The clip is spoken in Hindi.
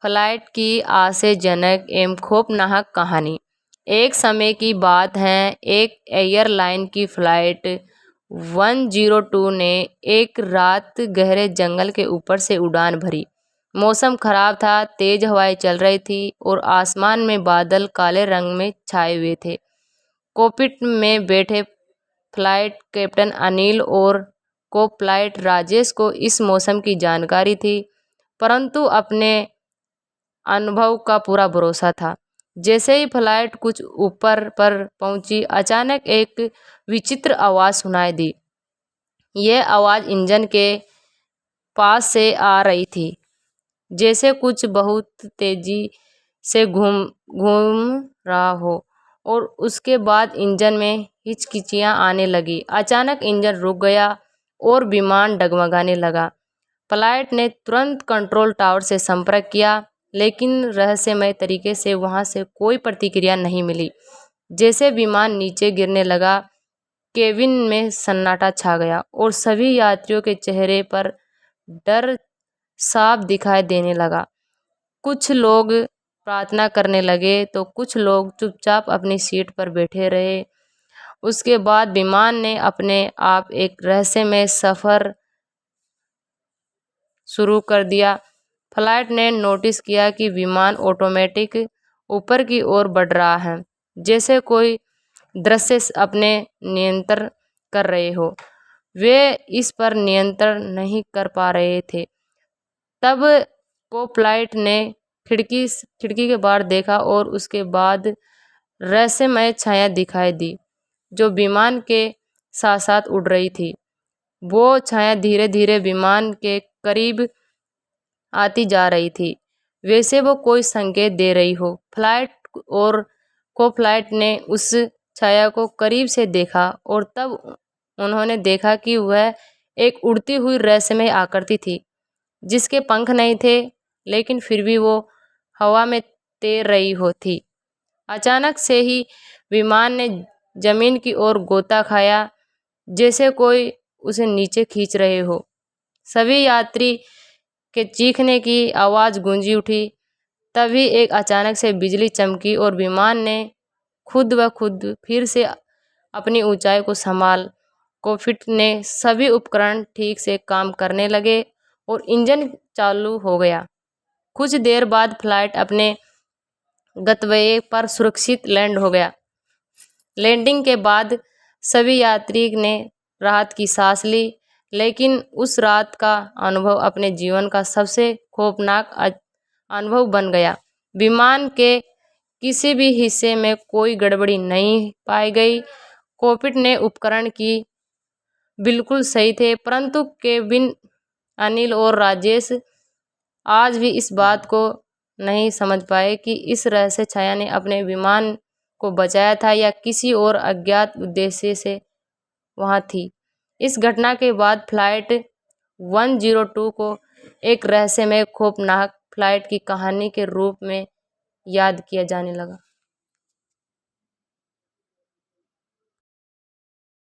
फ्लाइट की आश्चर्यजनक एवं खौफनाक कहानी। एक समय की बात है, एक एयरलाइन की फ्लाइट 102 ने एक रात गहरे जंगल के ऊपर से उड़ान भरी। मौसम खराब था, तेज हवाएं चल रही थी और आसमान में बादल काले रंग में छाए हुए थे। कॉकपिट में बैठे फ्लाइट कैप्टन अनिल और को पायलट राजेश को इस मौसम की जानकारी थी, परंतु अपने अनुभव का पूरा भरोसा था। जैसे ही फ्लाइट कुछ ऊपर पर पहुंची, अचानक एक विचित्र आवाज सुनाई दी। यह आवाज इंजन के पास से आ रही थी, जैसे कुछ बहुत तेजी से घूम घूम रहा हो, और उसके बाद इंजन में हिचकिचियां आने लगी। अचानक इंजन रुक गया और विमान डगमगाने लगा। पायलट ने तुरंत कंट्रोल टावर से संपर्क किया, लेकिन रहस्यमय तरीके से वहां से कोई प्रतिक्रिया नहीं मिली। जैसे विमान नीचे गिरने लगा, केबिन में सन्नाटा छा गया और सभी यात्रियों के चेहरे पर डर साफ दिखाई देने लगा। कुछ लोग प्रार्थना करने लगे तो कुछ लोग चुपचाप अपनी सीट पर बैठे रहे। उसके बाद विमान ने अपने आप एक रहस्यमय सफर शुरू कर दिया। फ्लाइट ने नोटिस किया कि विमान ऑटोमेटिक ऊपर की ओर बढ़ रहा है, जैसे कोई दृश्य अपने नियंत्रण कर रहे हो। वे इस पर नियंत्रण नहीं कर पा रहे थे। तब को पायलट ने खिड़की के बाहर देखा और उसके बाद रहस्यमय छाया दिखाई दी, जो विमान के साथ साथ उड़ रही थी। वो छाया धीरे धीरे विमान के करीब आती जा रही थी, वैसे वो कोई संकेत दे रही हो। फ्लाइट और को पायलट ने उस छाया को करीब से देखा और तब उन्होंने देखा कि वह एक उड़ती हुई रहस्यमय आकृति थी, जिसके पंख नहीं थे, लेकिन फिर भी वो हवा में तैर रही हो थी। अचानक से ही विमान ने जमीन की ओर गोता खाया, जैसे कोई उसे नीचे खींच रहे हो। सभी यात्री के चीखने की आवाज गूंजी उठी। तभी एक अचानक से बिजली चमकी और विमान ने खुद ब खुद फिर से अपनी ऊंचाई को संभाल। कॉकपिट ने सभी उपकरण ठीक से काम करने लगे और इंजन चालू हो गया। कुछ देर बाद फ्लाइट अपने गंतव्य पर सुरक्षित लैंड हो गया। लैंडिंग के बाद सभी यात्री ने राहत की सांस ली, लेकिन उस रात का अनुभव अपने जीवन का सबसे खौफनाक अनुभव बन गया। विमान के किसी भी हिस्से में कोई गड़बड़ी नहीं पाई गई। कॉकपिट ने उपकरण की बिल्कुल सही थे, परंतु केबिन अनिल और राजेश आज भी इस बात को नहीं समझ पाए कि इस रहस्य छाया ने अपने विमान को बचाया था या किसी और अज्ञात उद्देश्य से वहां थी। इस घटना के बाद फ्लाइट 102 को एक रहस्यमय खौफनाक फ्लाइट की कहानी के रूप में याद किया जाने लगा।